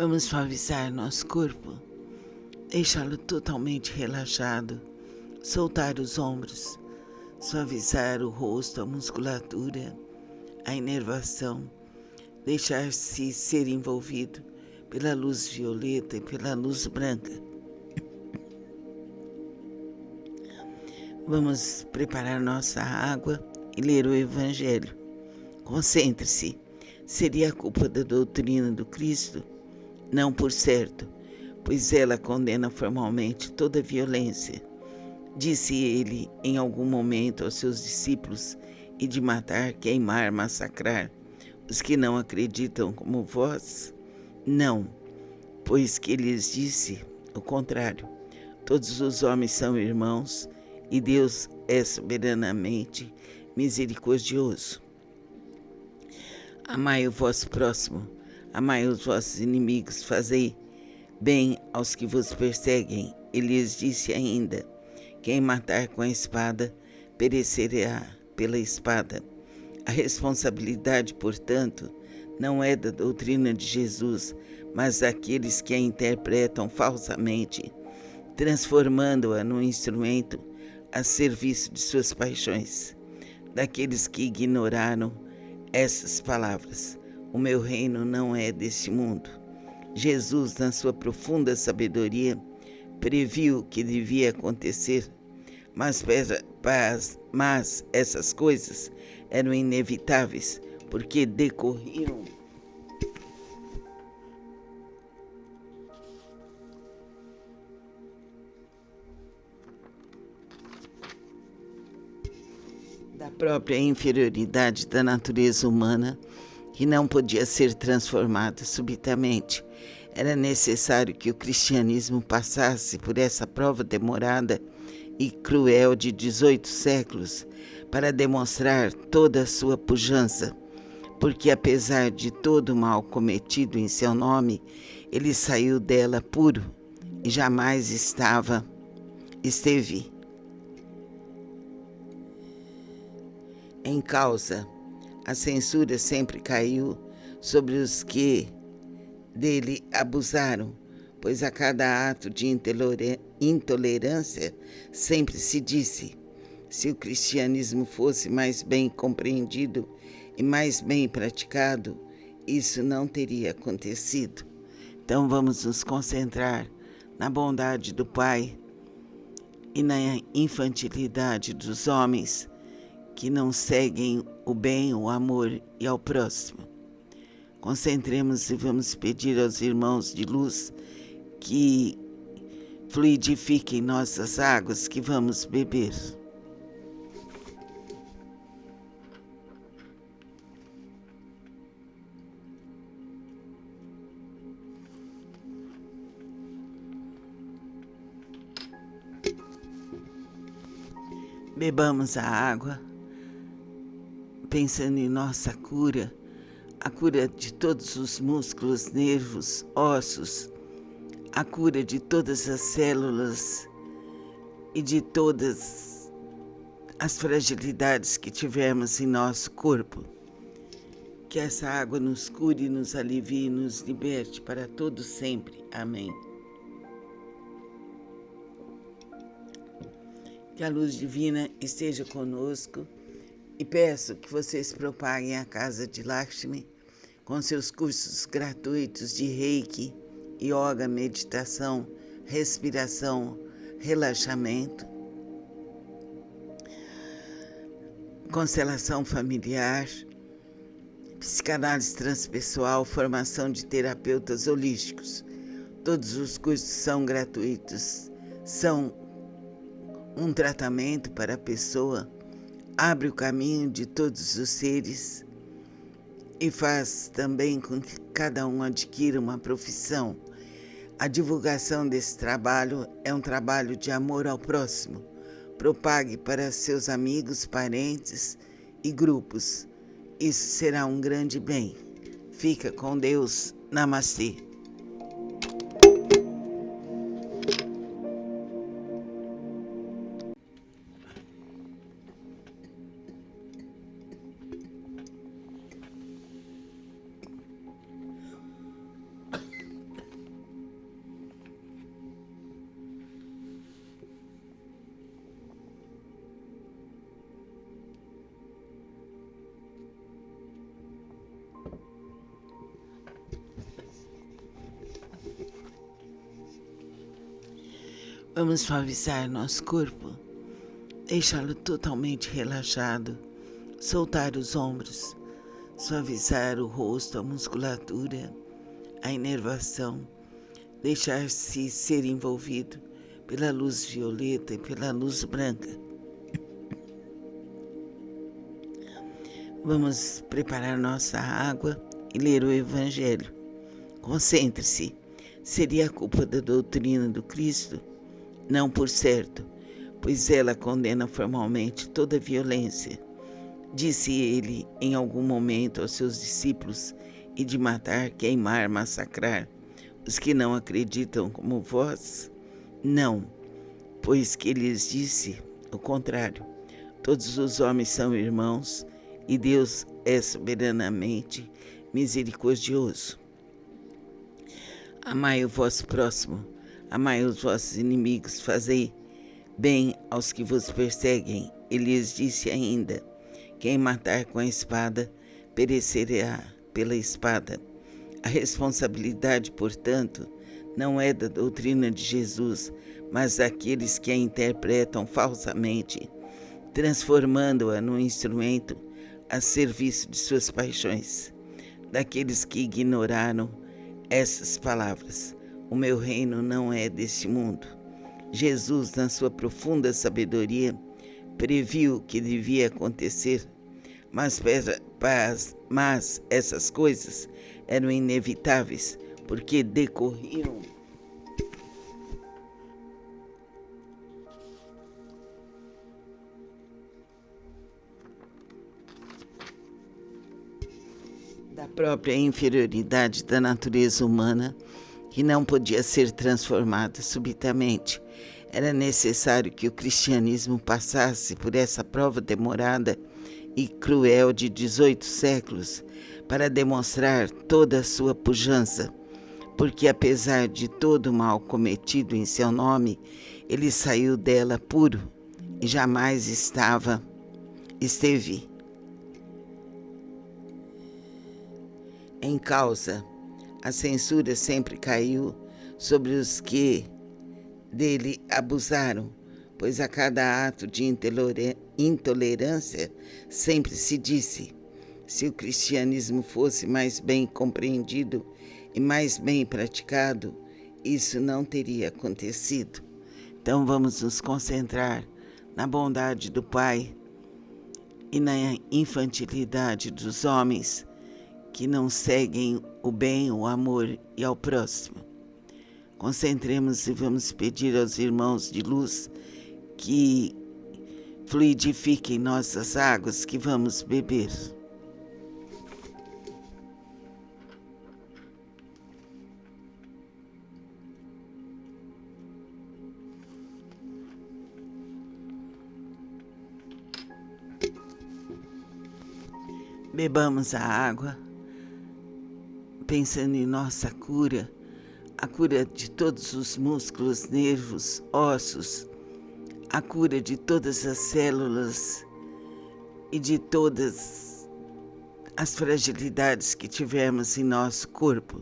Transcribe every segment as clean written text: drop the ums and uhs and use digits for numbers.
Vamos suavizar nosso corpo, deixá-lo totalmente relaxado, soltar os ombros, suavizar o rosto, a musculatura, a inervação, deixar-se ser envolvido pela luz violeta e pela luz branca. Vamos preparar nossa água e ler o Evangelho. Concentre-se. Seria a culpa da doutrina do Cristo? Não, por certo, pois ela condena formalmente toda violência. Disse ele em algum momento aos seus discípulos: e de matar, queimar, massacrar os que não acreditam como vós? Não, pois que lhes disse o contrário. Todos os homens são irmãos e Deus é soberanamente misericordioso. Amai o vosso próximo, amai os vossos inimigos, fazei bem aos que vos perseguem. Ele lhes disse ainda: quem matar com a espada, perecerá pela espada. A responsabilidade, portanto, não é da doutrina de Jesus, mas daqueles que a interpretam falsamente, transformando-a num instrumento a serviço de suas paixões. Daqueles que ignoraram essas palavras: o meu reino não é deste mundo. Jesus, na sua profunda sabedoria, previu o que devia acontecer, mas essas coisas eram inevitáveis, porque decorriam da própria inferioridade da natureza humana, que não podia ser transformada subitamente. Era necessário que o cristianismo passasse por essa prova demorada e cruel de 18 séculos para demonstrar toda a sua pujança, porque apesar de todo o mal cometido em seu nome, ele saiu dela puro e jamais esteve em causa. A censura sempre caiu sobre os que dele abusaram, pois a cada ato de intolerância sempre se disse: se o cristianismo fosse mais bem compreendido e mais bem praticado, isso não teria acontecido. Então vamos nos concentrar na bondade do Pai e na infantilidade dos homens que não seguem o bem, o amor e ao próximo. Concentremos e vamos pedir aos irmãos de luz que fluidifiquem nossas águas que vamos beber. Bebamos a água, pensando em nossa cura, a cura de todos os músculos, nervos, ossos, a cura de todas as células e de todas as fragilidades que tivermos em nosso corpo. Que essa água nos cure, nos alivie e nos liberte para todo sempre. Amém. Que a luz divina esteja conosco e peço que vocês propaguem a Casa de Lakshmi com seus cursos gratuitos de Reiki, Yoga, meditação, respiração, relaxamento, constelação familiar, psicanálise transpessoal, formação de terapeutas holísticos. Todos os cursos são gratuitos, são um tratamento para a pessoa, abre o caminho de todos os seres e faz também com que cada um adquira uma profissão. A divulgação desse trabalho é um trabalho de amor ao próximo. Propague para seus amigos, parentes e grupos. Isso será um grande bem. Fica com Deus. Namastê. Vamos suavizar nosso corpo, deixá-lo totalmente relaxado, soltar os ombros, suavizar o rosto, a musculatura, a inervação, deixar-se ser envolvido pela luz violeta e pela luz branca. Vamos preparar nossa água e ler o Evangelho. Concentre-se. Seria a culpa da doutrina do Cristo? Não, por certo, pois ela condena formalmente toda violência. Disse ele em algum momento aos seus discípulos: e de matar, queimar, massacrar os que não acreditam como vós? Não, pois que lhes disse o contrário. Todos os homens são irmãos e Deus é soberanamente misericordioso. Amai o vosso próximo, amai os vossos inimigos, fazei bem aos que vos perseguem. E lhes disse ainda: quem matar com a espada, perecerá pela espada. A responsabilidade, portanto, não é da doutrina de Jesus, mas daqueles que a interpretam falsamente, transformando-a num instrumento a serviço de suas paixões. Daqueles que ignoraram essas palavras: o meu reino não é deste mundo. Jesus, na sua profunda sabedoria, previu o que devia acontecer, mas essas coisas eram inevitáveis, porque decorriam da própria inferioridade da natureza humana, que não podia ser transformada subitamente. Era necessário que o cristianismo passasse por essa prova demorada e cruel de 18 séculos para demonstrar toda a sua pujança, porque apesar de todo o mal cometido em seu nome, ele saiu dela puro e jamais esteve em causa. A censura sempre caiu sobre os que dele abusaram, pois a cada ato de intolerância sempre se disse: se o cristianismo fosse mais bem compreendido e mais bem praticado, isso não teria acontecido. Então vamos nos concentrar na bondade do Pai e na infantilidade dos homens que não seguem o bem, o amor e ao próximo. Concentremos e vamos pedir aos irmãos de luz que fluidifiquem nossas águas que vamos beber. Bebamos a água, pensando em nossa cura, a cura de todos os músculos, nervos, ossos, a cura de todas as células e de todas as fragilidades que tivermos em nosso corpo.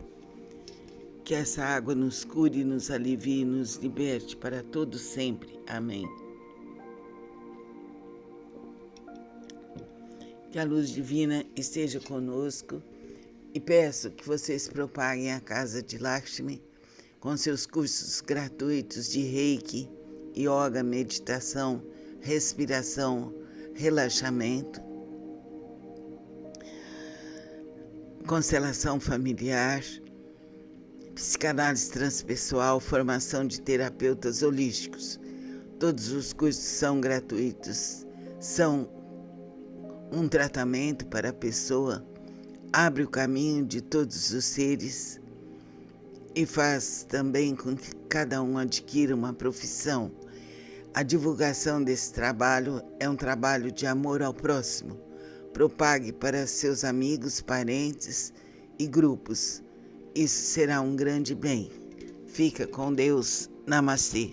Que essa água nos cure, nos alivie e nos liberte para todo sempre. Amém. Que a luz divina esteja conosco e peço que vocês propaguem a Casa de Lakshmi com seus cursos gratuitos de Reiki, Yoga, meditação, respiração, relaxamento, constelação familiar, psicanálise transpessoal, formação de terapeutas holísticos. Todos os cursos são gratuitos, são um tratamento para a pessoa, abre o caminho de todos os seres e faz também com que cada um adquira uma profissão. A divulgação desse trabalho é um trabalho de amor ao próximo. Propague para seus amigos, parentes e grupos. Isso será um grande bem. Fica com Deus. Namastê.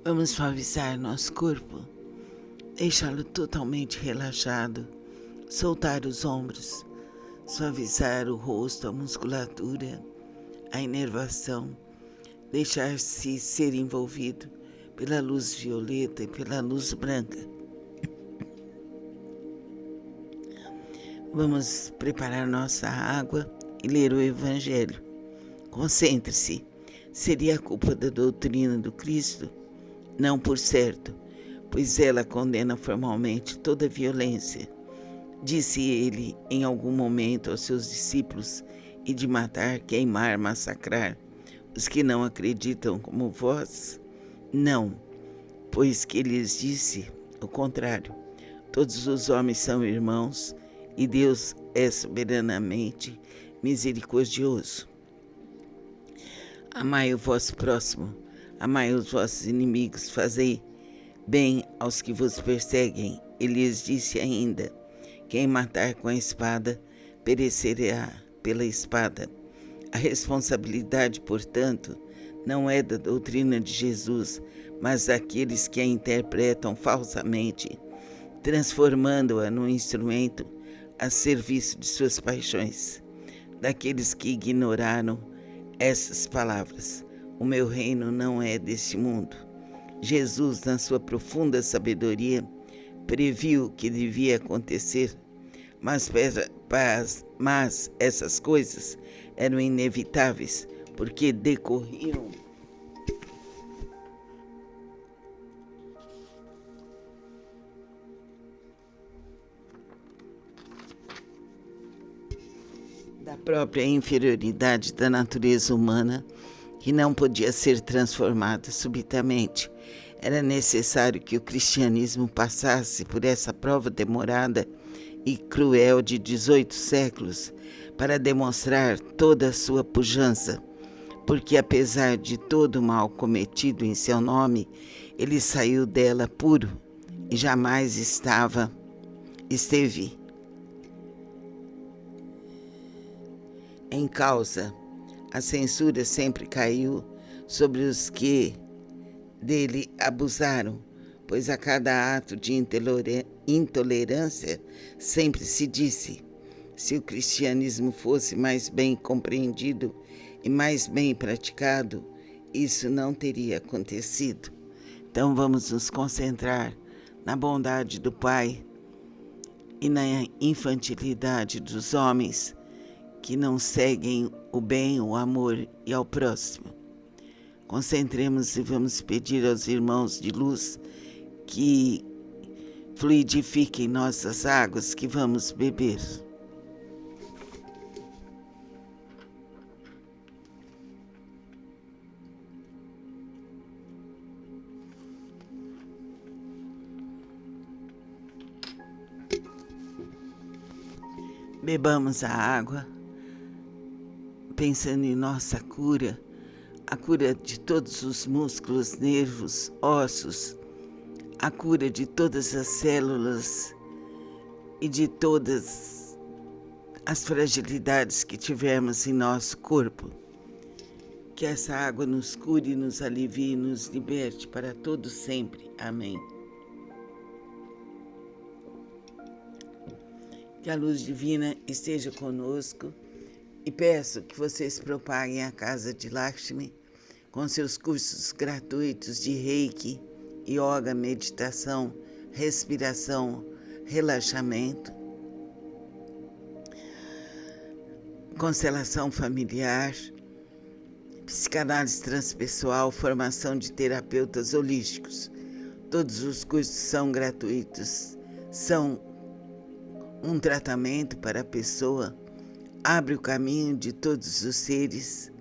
Vamos suavizar nosso corpo, deixá-lo totalmente relaxado, soltar os ombros, suavizar o rosto, a musculatura, a inervação, deixar-se ser envolvido pela luz violeta e pela luz branca. Vamos preparar nossa água e ler o Evangelho. Concentre-se. Seria a culpa da doutrina do Cristo? Não, por certo, pois ela condena formalmente toda violência. Disse ele em algum momento aos seus discípulos: e de matar, queimar, massacrar os que não acreditam como vós? Não, pois que lhes disse o contrário. Todos os homens são irmãos e Deus é soberanamente misericordioso. Amai o vosso próximo, amai os vossos inimigos, fazei bem aos que vos perseguem. E lhes disse ainda: quem matar com a espada, perecerá pela espada. A responsabilidade, portanto, não é da doutrina de Jesus, mas daqueles que a interpretam falsamente, transformando-a num instrumento a serviço de suas paixões. Daqueles que ignoraram essas palavras: o meu reino não é deste mundo. Jesus, na sua profunda sabedoria, previu o que devia acontecer, mas essas coisas eram inevitáveis, porque decorriam da própria inferioridade da natureza humana, que não podia ser transformada subitamente. Era necessário que o cristianismo passasse por essa prova demorada e cruel de 18 séculos para demonstrar toda a sua pujança, porque apesar de todo o mal cometido em seu nome, ele saiu dela puro e jamais esteve em causa. A censura sempre caiu sobre os que dele abusaram, pois a cada ato de intolerância sempre se disse: se o cristianismo fosse mais bem compreendido e mais bem praticado, isso não teria acontecido. Então vamos nos concentrar na bondade do Pai e na infantilidade dos homens que não seguem o bem, o amor e ao próximo. Concentremos e vamos pedir aos irmãos de luz que fluidifiquem nossas águas que vamos beber. Bebamos a água, pensando em nossa cura, a cura de todos os músculos, nervos, ossos, a cura de todas as células e de todas as fragilidades que tivermos em nosso corpo. Que essa água nos cure, nos alivie e nos liberte para todo sempre. Amém. Que a luz divina esteja conosco e peço que vocês propaguem a Casa de Lakshmi com seus cursos gratuitos de Reiki, Yoga, meditação, respiração, relaxamento, constelação familiar, psicanálise transpessoal, formação de terapeutas holísticos. Todos os cursos são gratuitos, são um tratamento para a pessoa, abre o caminho de todos os seres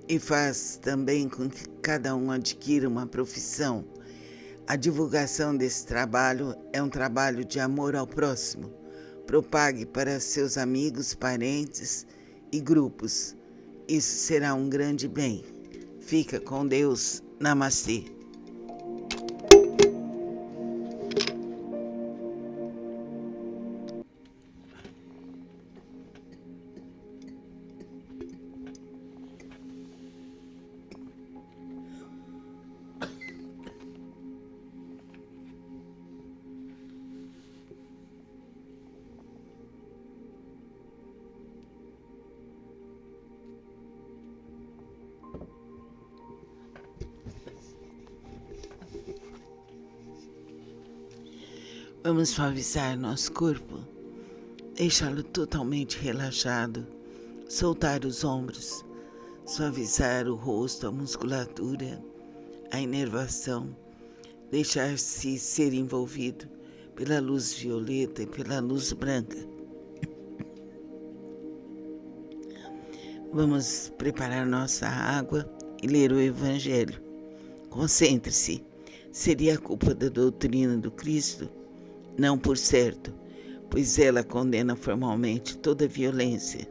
e faz também com que cada um adquira uma profissão. A divulgação desse trabalho é um trabalho de amor ao próximo. Propague para seus amigos, parentes e grupos. Isso será um grande bem. Fica com Deus. Namastê. Vamos suavizar nosso corpo, deixá-lo totalmente relaxado, soltar os ombros, suavizar o rosto, a musculatura, a inervação, deixar-se ser envolvido pela luz violeta e pela luz branca. Vamos preparar nossa água e ler o Evangelho. Concentre-se. Seria a culpa da doutrina do Cristo? Não, por certo, pois ela condena formalmente toda violência.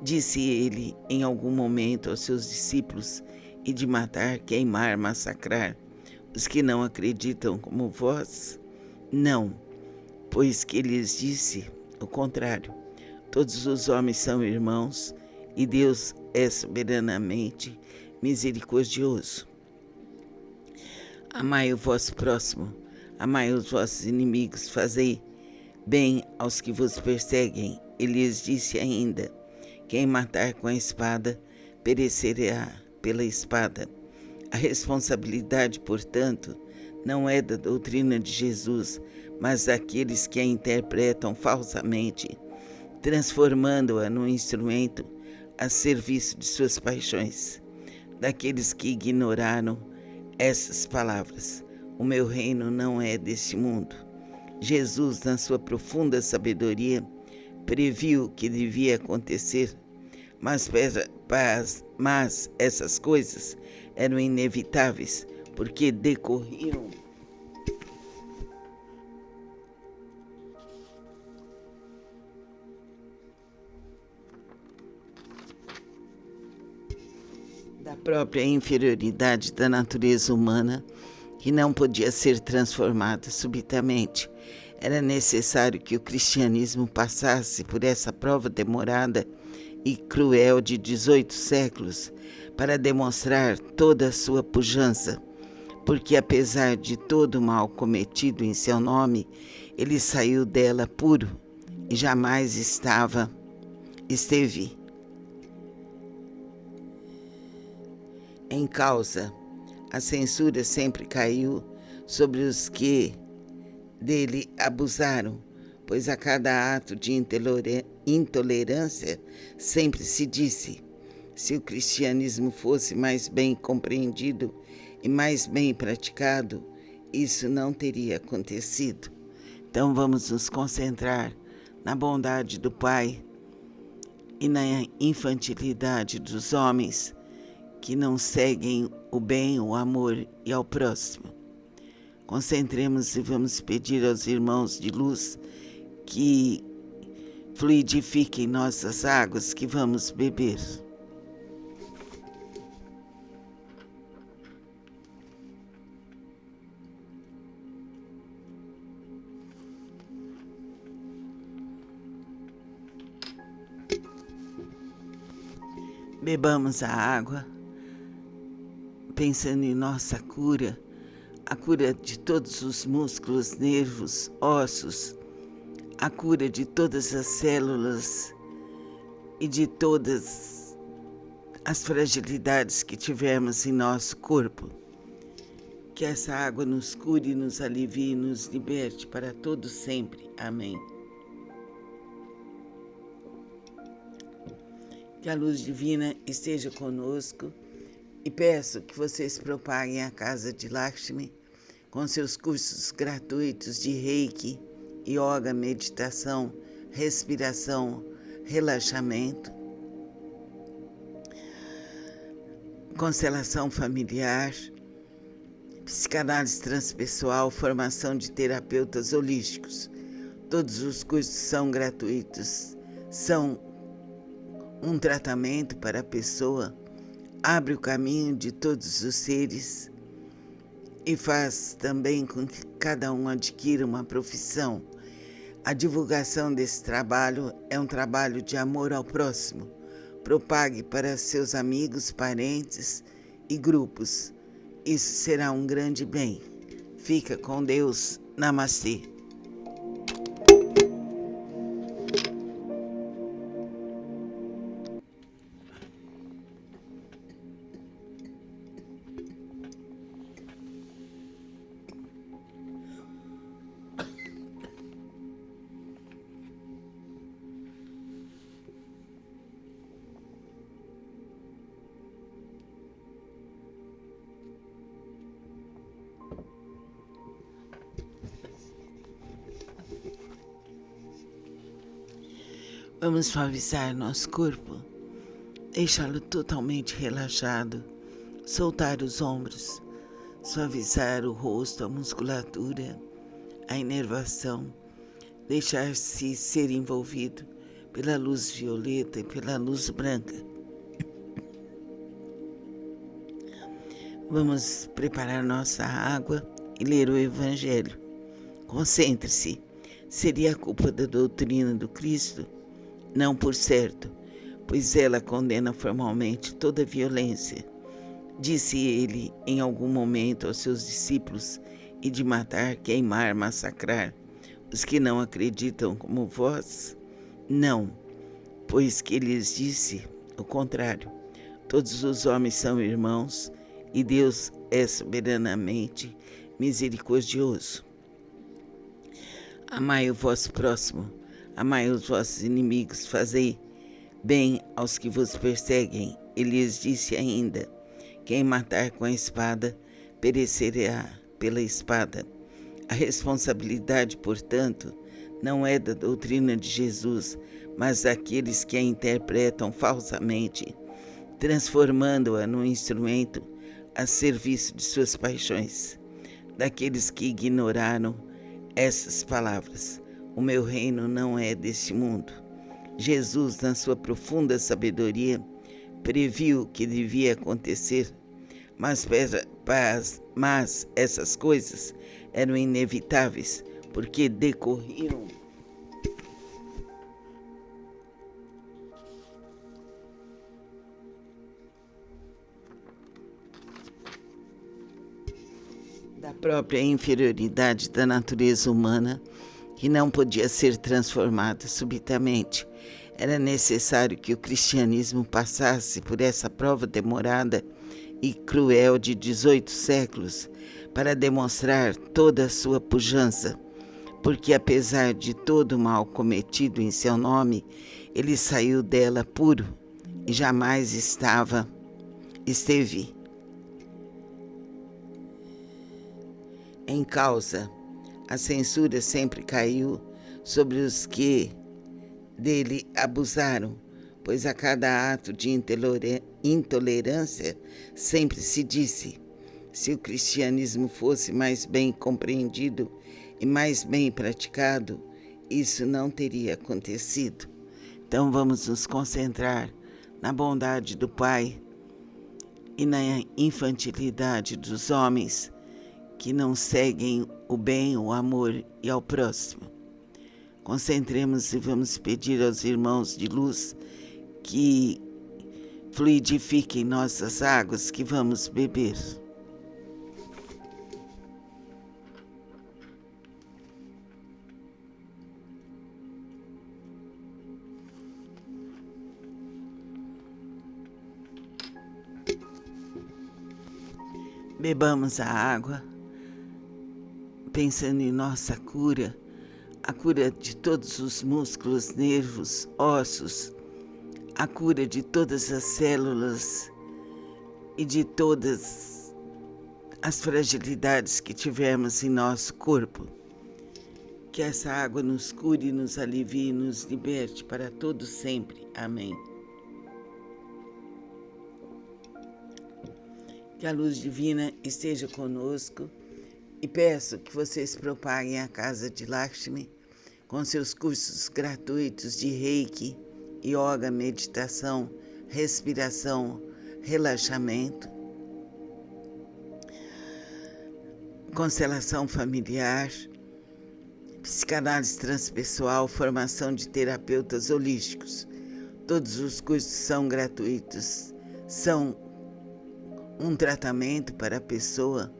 Disse ele em algum momento aos seus discípulos: e de matar, queimar, massacrar os que não acreditam como vós? Não, pois que lhes disse o contrário. Todos os homens são irmãos e Deus é soberanamente misericordioso. Amai o vosso próximo, amai os vossos inimigos, fazei bem aos que vos perseguem. E lhes disse ainda: quem matar com a espada, perecerá pela espada. A responsabilidade, portanto, não é da doutrina de Jesus, mas daqueles que a interpretam falsamente, transformando-a num instrumento a serviço de suas paixões. Daqueles que ignoraram essas palavras: o meu reino não é deste mundo. Jesus, na sua profunda sabedoria, previu o que devia acontecer, mas essas coisas eram inevitáveis, porque decorriam da própria inferioridade da natureza humana, que não podia ser transformada subitamente. Era necessário que o cristianismo passasse por essa prova demorada e cruel de 18 séculos para demonstrar toda a sua pujança, porque apesar de todo o mal cometido em seu nome, ele saiu dela puro e jamais esteve em causa. A censura sempre caiu sobre os que dele abusaram, pois a cada ato de intolerância sempre se disse: se o cristianismo fosse mais bem compreendido e mais bem praticado, isso não teria acontecido. Então vamos nos concentrar na bondade do Pai e na infantilidade dos homens que não seguem o bem, o amor e ao próximo. Concentremos e vamos pedir aos irmãos de luz que fluidifiquem nossas águas que vamos beber. Bebamos a água, pensando em nossa cura, a cura de todos os músculos, nervos, ossos, a cura de todas as células e de todas as fragilidades que tivermos em nosso corpo. Que essa água nos cure, nos alivie e nos liberte para todo sempre. Amém. Que a luz divina esteja conosco e peço que vocês propaguem a Casa de Lakshmi com seus cursos gratuitos de Reiki, Yoga, meditação, respiração, relaxamento, constelação familiar, psicanálise transpessoal, formação de terapeutas holísticos. Todos os cursos são gratuitos, são um tratamento para a pessoa, abre o caminho de todos os seres e faz também com que cada um adquira uma profissão. A divulgação desse trabalho é um trabalho de amor ao próximo. Propague para seus amigos, parentes e grupos. Isso será um grande bem. Fica com Deus. Namastê. Vamos suavizar nosso corpo, deixá-lo totalmente relaxado, soltar os ombros, suavizar o rosto, a musculatura, a inervação, deixar-se ser envolvido pela luz violeta e pela luz branca. Vamos preparar nossa água e ler o Evangelho. Concentre-se. Seria a culpa da doutrina do Cristo? Não, por certo, pois ela condena formalmente toda violência. Disse ele em algum momento aos seus discípulos: e de matar, queimar, massacrar os que não acreditam como vós? Não, pois que lhes disse o contrário. Todos os homens são irmãos e Deus é soberanamente misericordioso. Amai o vosso próximo, amai os vossos inimigos, fazei bem aos que vos perseguem. Ele lhes disse ainda: quem matar com a espada, perecerá pela espada. A responsabilidade, portanto, não é da doutrina de Jesus, mas daqueles que a interpretam falsamente, transformando-a num instrumento a serviço de suas paixões. Daqueles que ignoraram essas palavras: o meu reino não é deste mundo. Jesus, na sua profunda sabedoria, previu o que devia acontecer, mas essas coisas eram inevitáveis, porque decorriam da própria inferioridade da natureza humana, que não podia ser transformada subitamente. Era necessário que o cristianismo passasse por essa prova demorada e cruel de 18 séculos para demonstrar toda a sua pujança, porque apesar de todo o mal cometido em seu nome, ele saiu dela puro e jamais esteve em causa. A censura sempre caiu sobre os que dele abusaram, pois a cada ato de intolerância sempre se disse: se o cristianismo fosse mais bem compreendido e mais bem praticado, isso não teria acontecido. Então vamos nos concentrar na bondade do Pai e na infantilidade dos homens que não seguem o bem, o amor e ao próximo. Concentremos e vamos pedir aos irmãos de luz que fluidifiquem nossas águas que vamos beber. Bebamos a água, pensando em nossa cura, a cura de todos os músculos, nervos, ossos, a cura de todas as células e de todas as fragilidades que tivermos em nosso corpo. Que essa água nos cure, nos alivie e nos liberte para todo sempre. Amém. Que a luz divina esteja conosco e peço que vocês propaguem a Casa de Lakshmi com seus cursos gratuitos de Reiki, Yoga, meditação, respiração, relaxamento, constelação familiar, psicanálise transpessoal, formação de terapeutas holísticos. Todos os cursos são gratuitos, são um tratamento para a pessoa,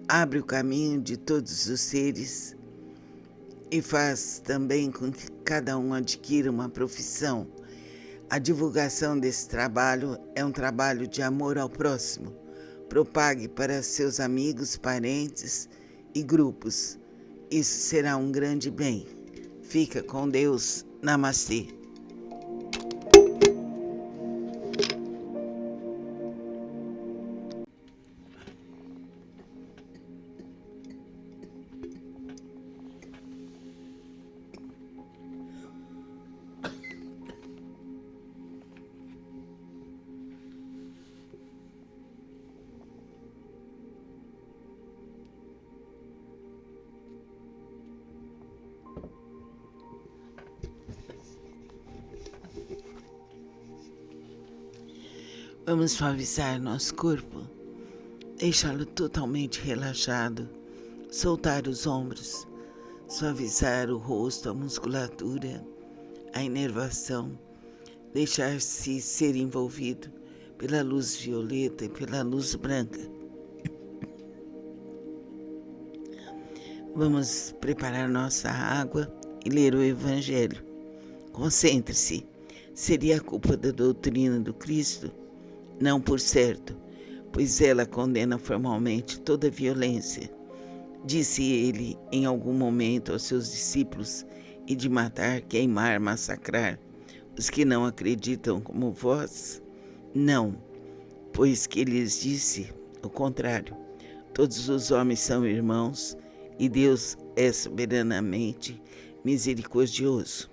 abre o caminho de todos os seres e faz também com que cada um adquira uma profissão. A divulgação desse trabalho é um trabalho de amor ao próximo. Propague para seus amigos, parentes e grupos. Isso será um grande bem. Fica com Deus. Namastê. Vamos suavizar nosso corpo, deixá-lo totalmente relaxado, soltar os ombros, suavizar o rosto, a musculatura, a inervação, deixar-se ser envolvido pela luz violeta e pela luz branca. Vamos preparar nossa água e ler o Evangelho. Concentre-se. Seria a culpa da doutrina do Cristo? Não, por certo, pois ela condena formalmente toda violência. Disse ele em algum momento aos seus discípulos: e de matar, queimar, massacrar os que não acreditam como vós? Não, pois que lhes disse o contrário. Todos os homens são irmãos e Deus é soberanamente misericordioso.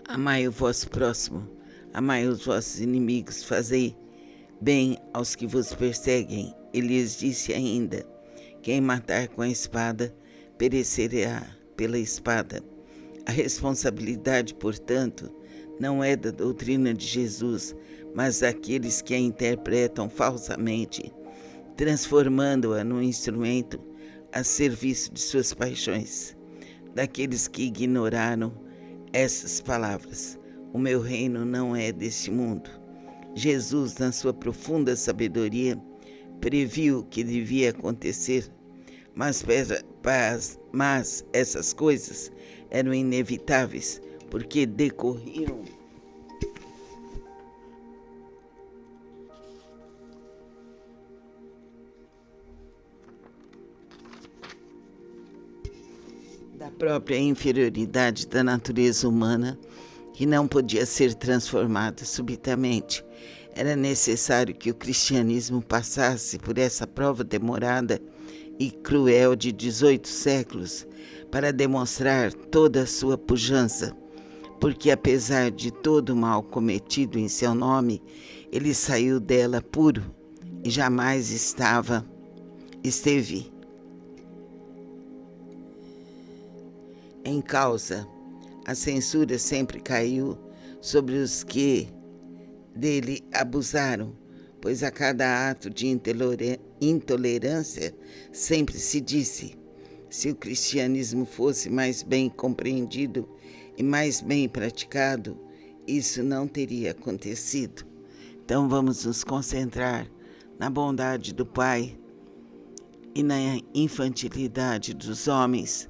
Amai o vosso próximo, amai os vossos inimigos, fazei bem aos que vos perseguem. Ele lhes disse ainda: quem matar com a espada, perecerá pela espada. A responsabilidade, portanto, não é da doutrina de Jesus, mas daqueles que a interpretam falsamente, transformando-a num instrumento a serviço de suas paixões. Daqueles que ignoraram essas palavras: o meu reino não é deste mundo. Jesus, na sua profunda sabedoria, previu o que devia acontecer, mas essas coisas eram inevitáveis, porque decorriam da própria inferioridade da natureza humana, que não podia ser transformada subitamente. Era necessário que o cristianismo passasse por essa prova demorada e cruel de 18 séculos para demonstrar toda a sua pujança, porque apesar de todo o mal cometido em seu nome, ele saiu dela puro e jamais esteve em causa. A censura sempre caiu sobre os que dele abusaram, pois a cada ato de intolerância sempre se disse: se o cristianismo fosse mais bem compreendido e mais bem praticado, isso não teria acontecido. Então vamos nos concentrar na bondade do Pai e na infantilidade dos homens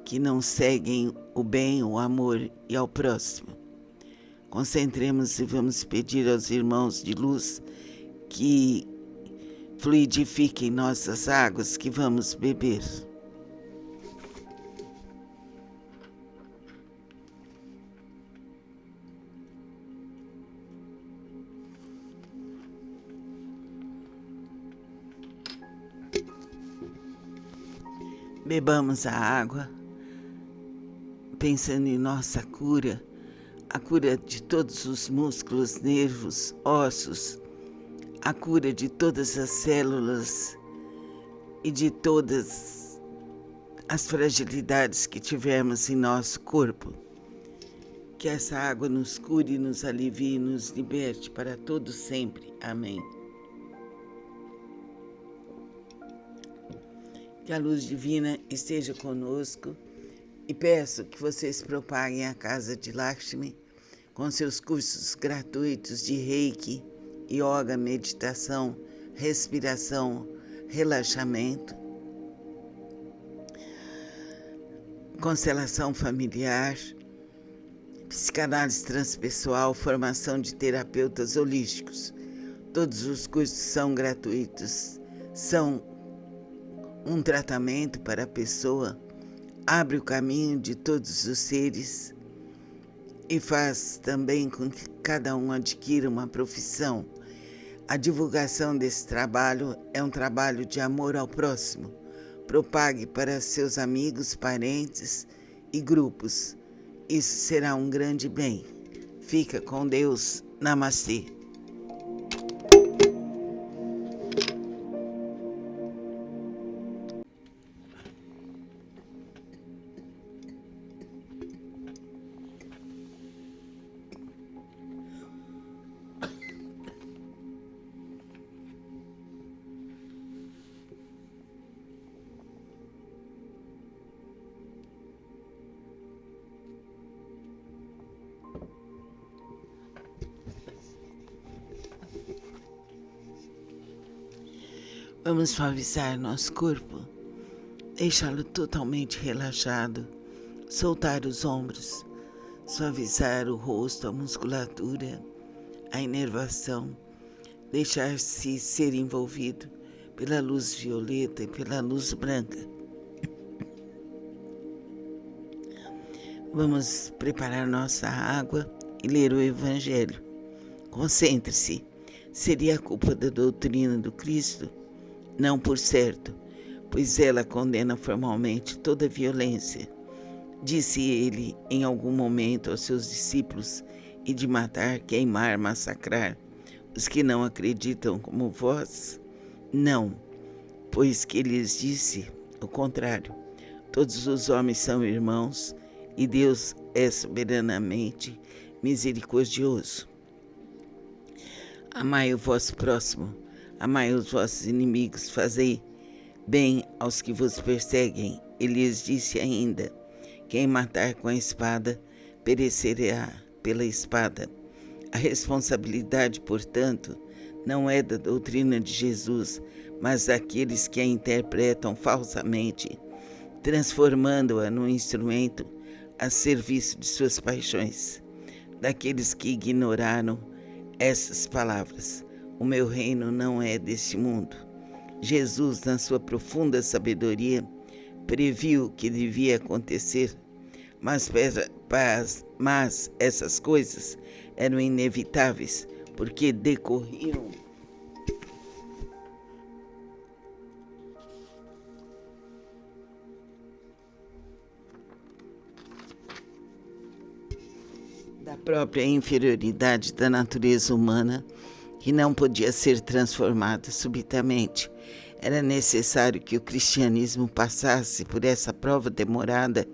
que não seguem o bem, o amor e ao próximo. Concentremos e vamos pedir aos irmãos de luz que fluidifiquem nossas águas que vamos beber. Bebamos a água, pensando em nossa cura, a cura de todos os músculos, nervos, ossos, a cura de todas as células e de todas as fragilidades que tivermos em nosso corpo. Que essa água nos cure, nos alivie e nos liberte para todo sempre. Amém. Que a luz divina esteja conosco e peço que vocês propaguem a Casa de Lakshmi com seus cursos gratuitos de Reiki, Yoga, meditação, respiração, relaxamento, constelação familiar, psicanálise transpessoal, formação de terapeutas holísticos. Todos os cursos são gratuitos, são um tratamento para a pessoa, abre o caminho de todos os seres e faz também com que cada um adquira uma profissão. A divulgação desse trabalho é um trabalho de amor ao próximo. Propague para seus amigos, parentes e grupos. Isso será um grande bem. Fica com Deus. Namastê. Vamos suavizar nosso corpo, deixá-lo totalmente relaxado, soltar os ombros, suavizar o rosto, a musculatura, a inervação, deixar-se ser envolvido pela luz violeta e pela luz branca. Vamos preparar nossa água e ler o Evangelho. Concentre-se. Seria a culpa da doutrina do Cristo? Não, por certo, pois ela condena formalmente toda violência. Disse ele em algum momento aos seus discípulos: e de matar, queimar, massacrar os que não acreditam como vós? Não, pois que lhes disse o contrário. Todos os homens são irmãos e Deus é soberanamente misericordioso. Amai o vosso próximo, amai os vossos inimigos, fazei bem aos que vos perseguem. E lhes disse ainda: quem matar com a espada, perecerá pela espada. A responsabilidade, portanto, não é da doutrina de Jesus, mas daqueles que a interpretam falsamente, transformando-a num instrumento a serviço de suas paixões. Daqueles que ignoraram essas palavras: o meu reino não é deste mundo. Jesus, na sua profunda sabedoria, previu o que devia acontecer, mas essas coisas eram inevitáveis, porque decorriam da própria inferioridade da natureza humana, que não podia ser transformada subitamente. Era necessário que o cristianismo passasse por essa prova demorada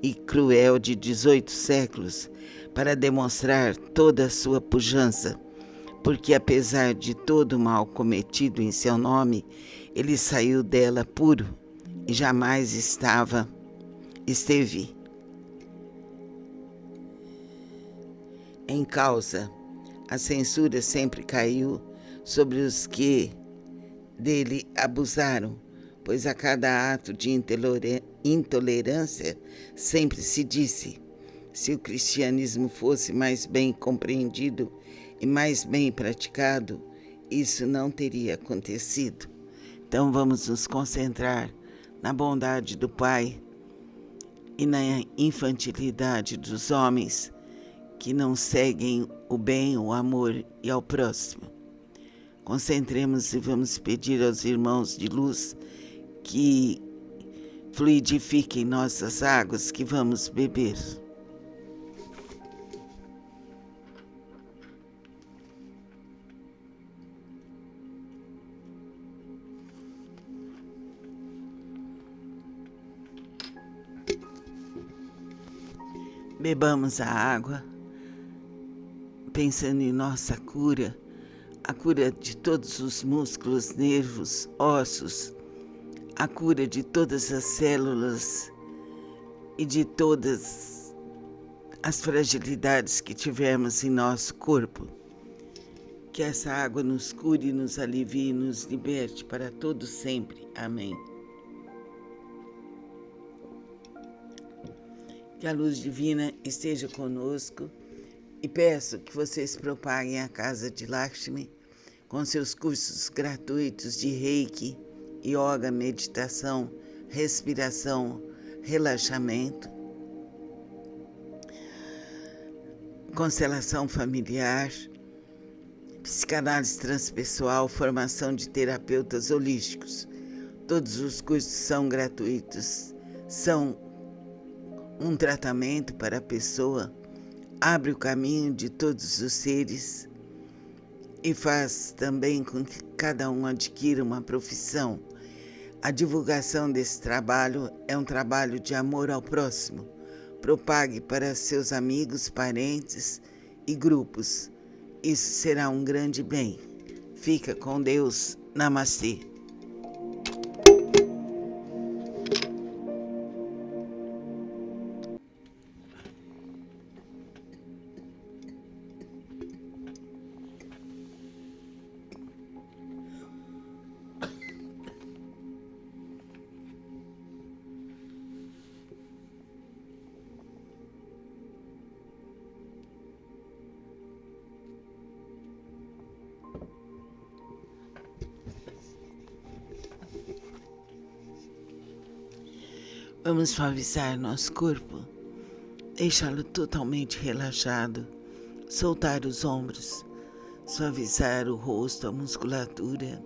e cruel de 18 séculos para demonstrar toda a sua pujança, porque apesar de todo o mal cometido em seu nome, ele saiu dela puro e jamais esteve em causa. A censura sempre caiu sobre os que dele abusaram, pois a cada ato de intolerância sempre se disse: se o cristianismo fosse mais bem compreendido e mais bem praticado, isso não teria acontecido. Então vamos nos concentrar na bondade do Pai e na infantilidade dos homens que não seguem o bem, o amor e ao próximo. Concentremos e vamos pedir aos irmãos de luz que fluidifiquem nossas águas que vamos beber. Bebamos a água, pensando em nossa cura, a cura de todos os músculos, nervos, ossos, a cura de todas as células e de todas as fragilidades que tivermos em nosso corpo. Que essa água nos cure, nos alivie e nos liberte para todo sempre. Amém. Que a luz divina esteja conosco e peço que vocês propaguem a Casa de Lakshmi com seus cursos gratuitos de Reiki, Yoga, meditação, respiração, relaxamento, constelação familiar, psicanálise transpessoal, formação de terapeutas holísticos. Todos os cursos são gratuitos, são um tratamento para a pessoa, abre o caminho de todos os seres e faz também com que cada um adquira uma profissão. A divulgação desse trabalho é um trabalho de amor ao próximo. Propague para seus amigos, parentes e grupos. Isso será um grande bem. Fica com Deus. Namastê. Vamos suavizar nosso corpo, deixá-lo totalmente relaxado, soltar os ombros, suavizar o rosto, a musculatura,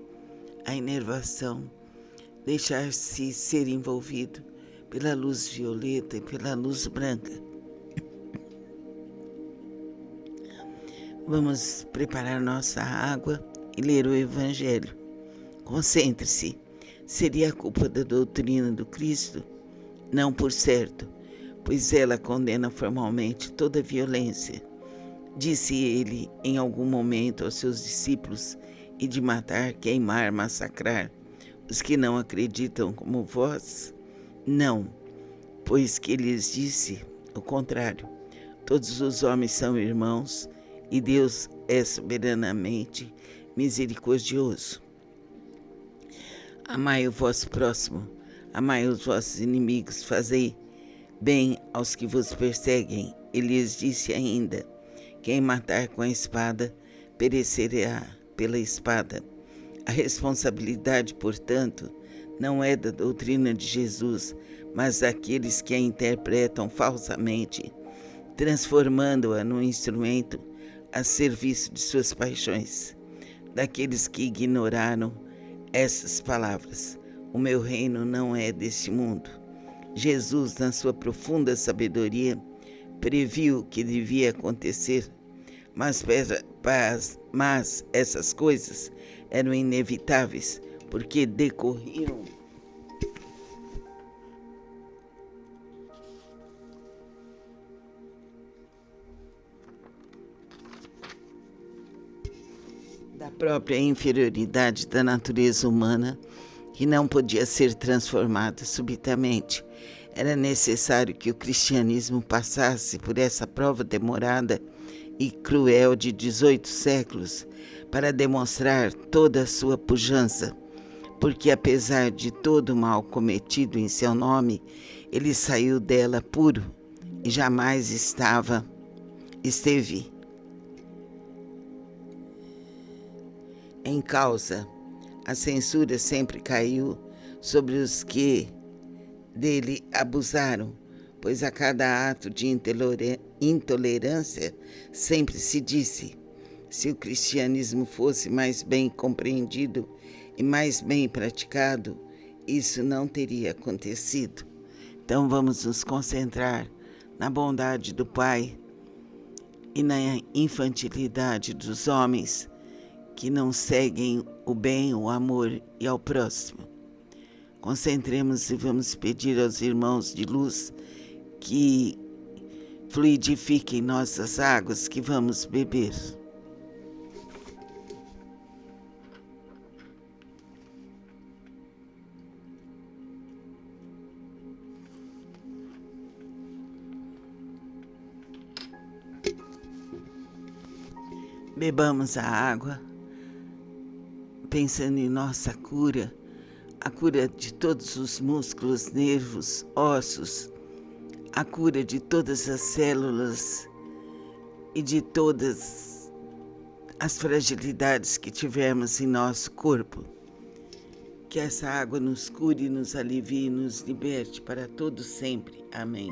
a inervação, deixar-se ser envolvido pela luz violeta e pela luz branca. Vamos preparar nossa água e ler o Evangelho. Concentre-se. Seria a culpa da doutrina do Cristo? Não, por certo, pois ela condena formalmente toda violência. Disse ele em algum momento aos seus discípulos: e de matar, queimar, massacrar os que não acreditam como vós? Não, pois que lhes disse o contrário. Todos os homens são irmãos e Deus é soberanamente misericordioso. Amai o vosso próximo, amai os vossos inimigos, fazei bem aos que vos perseguem. Ele lhes disse ainda: quem matar com a espada, perecerá pela espada. A responsabilidade, portanto, não é da doutrina de Jesus, mas daqueles que a interpretam falsamente, transformando-a num instrumento a serviço de suas paixões. Daqueles que ignoraram essas palavras: o meu reino não é deste mundo. Jesus, na sua profunda sabedoria, previu o que devia acontecer, mas essas coisas eram inevitáveis, porque decorriam da própria inferioridade da natureza humana, que não podia ser transformada subitamente. Era necessário que o cristianismo passasse por essa prova demorada e cruel de 18 séculos para demonstrar toda a sua pujança, porque apesar de todo o mal cometido em seu nome, ele saiu dela puro e jamais esteve em causa. A censura sempre caiu sobre os que dele abusaram, pois a cada ato de intolerância sempre se disse: se o cristianismo fosse mais bem compreendido e mais bem praticado, isso não teria acontecido. Então vamos nos concentrar na bondade do Pai e na infantilidade dos homens que não seguem o bem, o amor e ao próximo. Concentremos e vamos pedir aos irmãos de luz que fluidifiquem nossas águas que vamos beber. Bebamos a água, pensando em nossa cura, a cura de todos os músculos, nervos, ossos, a cura de todas as células e de todas as fragilidades que tivermos em nosso corpo. Que essa água nos cure, nos alivie e nos liberte para todo sempre. Amém.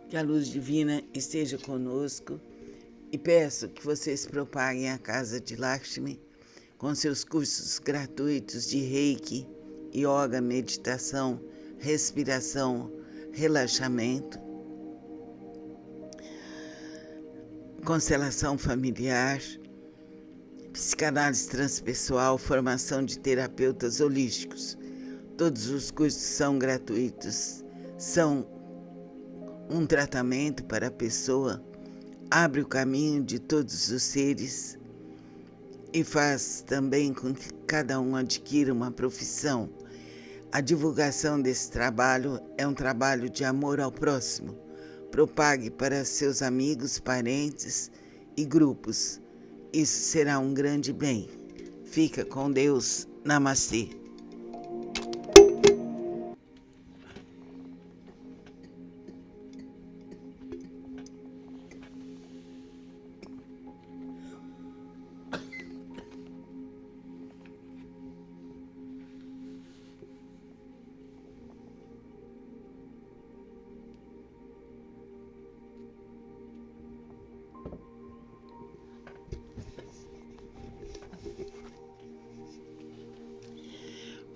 Que a luz divina esteja conosco e peço que vocês propaguem a Casa de Lakshmi com seus cursos gratuitos de Reiki, Yoga, meditação, respiração, relaxamento, constelação familiar, psicanálise transpessoal, formação de terapeutas holísticos. Todos os cursos são gratuitos, são um tratamento para a pessoa, abre o caminho de todos os seres e faz também com que cada um adquira uma profissão. A divulgação desse trabalho é um trabalho de amor ao próximo. Propague para seus amigos, parentes e grupos. Isso será um grande bem. Fica com Deus. Namastê.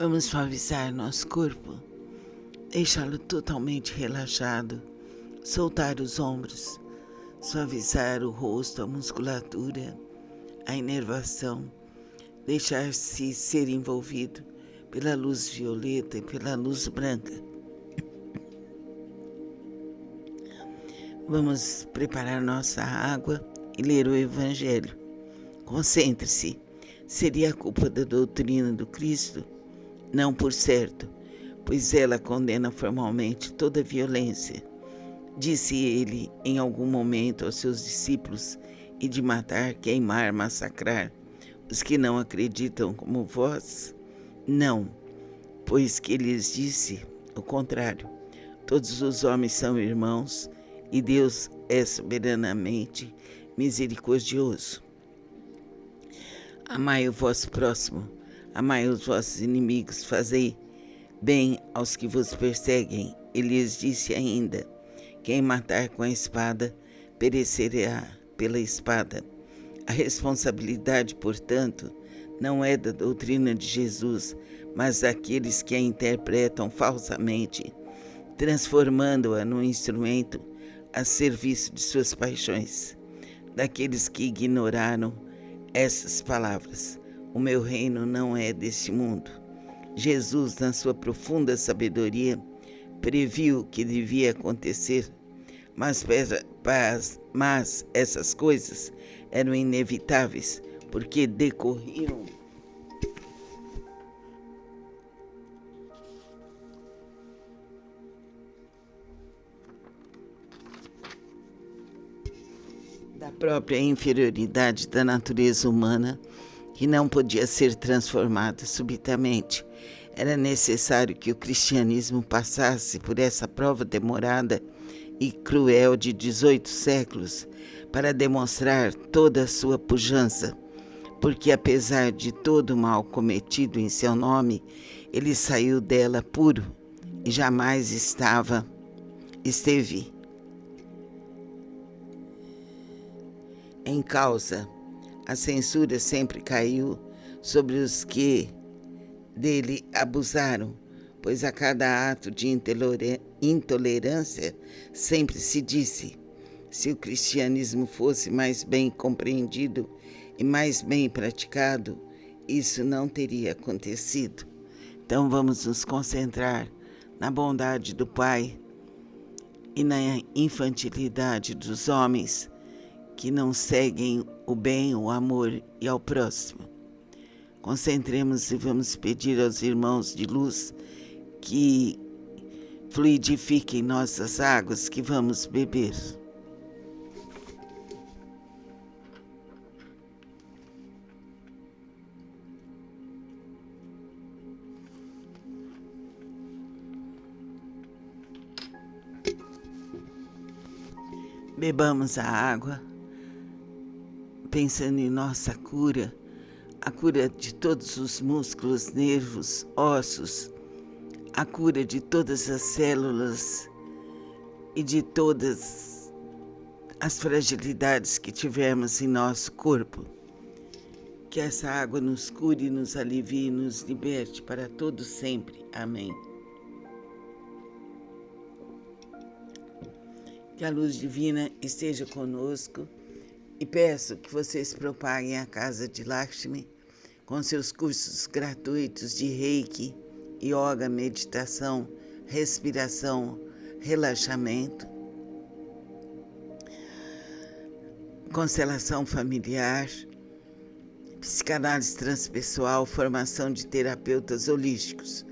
Vamos suavizar nosso corpo, deixá-lo totalmente relaxado, soltar os ombros, suavizar o rosto, a musculatura, a inervação, deixar-se ser envolvido pela luz violeta e pela luz branca. Vamos preparar nossa água e ler o Evangelho. Concentre-se. Seria a culpa da doutrina do Cristo? Não, por certo, pois ela condena formalmente toda violência. Disse ele em algum momento aos seus discípulos: e de matar, queimar, massacrar os que não acreditam como vós? Não, pois que lhes disse o contrário. Todos os homens são irmãos e Deus é soberanamente misericordioso. Amai o vosso próximo, amai os vossos inimigos, fazei bem aos que vos perseguem. Ele lhes disse ainda: quem matar com a espada, perecerá pela espada. A responsabilidade, portanto, não é da doutrina de Jesus, mas daqueles que a interpretam falsamente, transformando-a num instrumento a serviço de suas paixões. Daqueles que ignoraram essas palavras: o meu reino não é deste mundo. Jesus, na sua profunda sabedoria, previu o que devia acontecer, mas essas coisas eram inevitáveis, porque decorriam da própria inferioridade da natureza humana, que não podia ser transformada subitamente. Era necessário que o cristianismo passasse por essa prova demorada e cruel de 18 séculos para demonstrar toda a sua pujança, porque apesar de todo o mal cometido em seu nome, ele saiu dela puro e jamais esteve em causa. A censura sempre caiu sobre os que dele abusaram, pois a cada ato de intolerância sempre se disse: se o cristianismo fosse mais bem compreendido e mais bem praticado, isso não teria acontecido. Então vamos nos concentrar na bondade do Pai e na infantilidade dos homens que não seguem o bem, o amor e ao próximo. Concentremos e vamos pedir aos irmãos de luz que fluidifiquem nossas águas que vamos beber. Bebamos a água, pensando em nossa cura, a cura de todos os músculos, nervos, ossos, a cura de todas as células e de todas as fragilidades que tivermos em nosso corpo. Que essa água nos cure, nos alivie e nos liberte para todo sempre. Amém. Que a luz divina esteja conosco e peço que vocês propaguem a Casa de Lakshmi com seus cursos gratuitos de Reiki, Yoga, meditação, respiração, relaxamento, constelação familiar, psicanálise transpessoal, formação de terapeutas holísticos.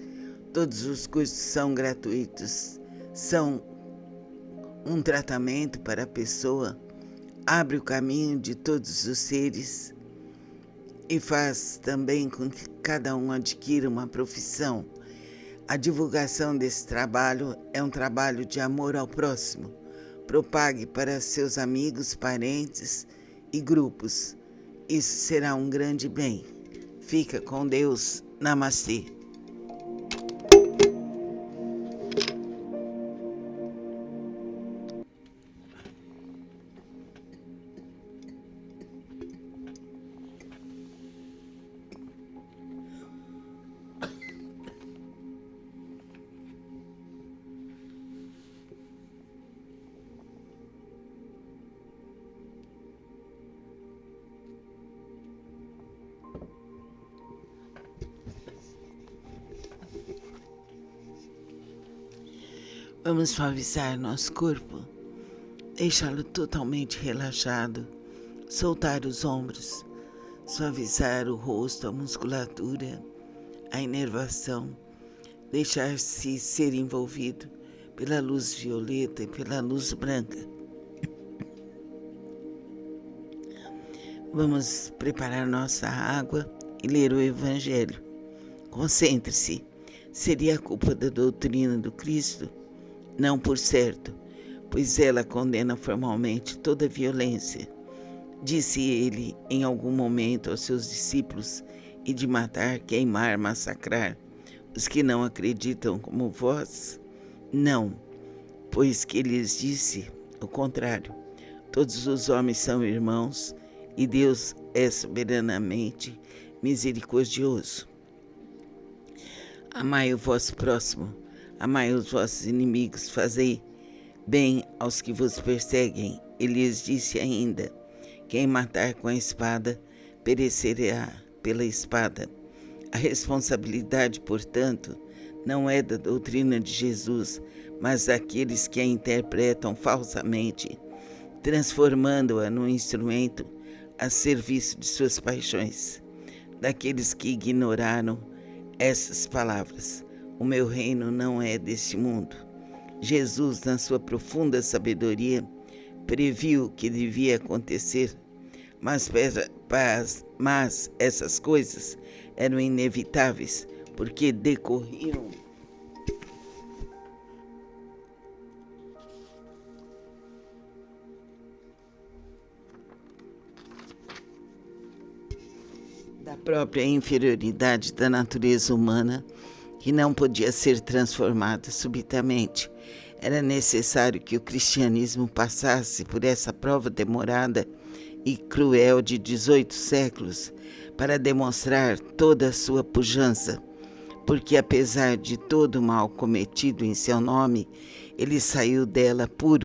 Todos os cursos são gratuitos, são um tratamento para a pessoa, abre o caminho de todos os seres e faz também com que cada um adquira uma profissão. A divulgação desse trabalho é um trabalho de amor ao próximo. Propague para seus amigos, parentes e grupos. Isso será um grande bem. Fica com Deus. Namastê. Vamos suavizar nosso corpo, deixá-lo totalmente relaxado, soltar os ombros, suavizar o rosto, a musculatura, a inervação, deixar-se ser envolvido pela luz violeta e pela luz branca. Vamos preparar nossa água e ler o Evangelho. Concentre-se. Seria a culpa da doutrina do Cristo? Não, por certo, pois ela condena formalmente toda violência. Disse ele em algum momento aos seus discípulos: e de matar, queimar, massacrar os que não acreditam como vós? Não, pois que lhes disse o contrário. Todos os homens são irmãos e Deus é soberanamente misericordioso. Amai o vosso próximo, amai os vossos inimigos, fazei bem aos que vos perseguem. E lhes disse ainda: quem matar com a espada, perecerá pela espada. A responsabilidade, portanto, não é da doutrina de Jesus, mas daqueles que a interpretam falsamente, transformando-a num instrumento a serviço de suas paixões. Daqueles que ignoraram essas palavras: o meu reino não é deste mundo. Jesus, na sua profunda sabedoria, previu o que devia acontecer, mas essas coisas eram inevitáveis, porque decorriam da própria inferioridade da natureza humana, que não podia ser transformada subitamente. Era necessário que o cristianismo passasse por essa prova demorada e cruel de 18 séculos para demonstrar toda a sua pujança, porque apesar de todo o mal cometido em seu nome, ele saiu dela puro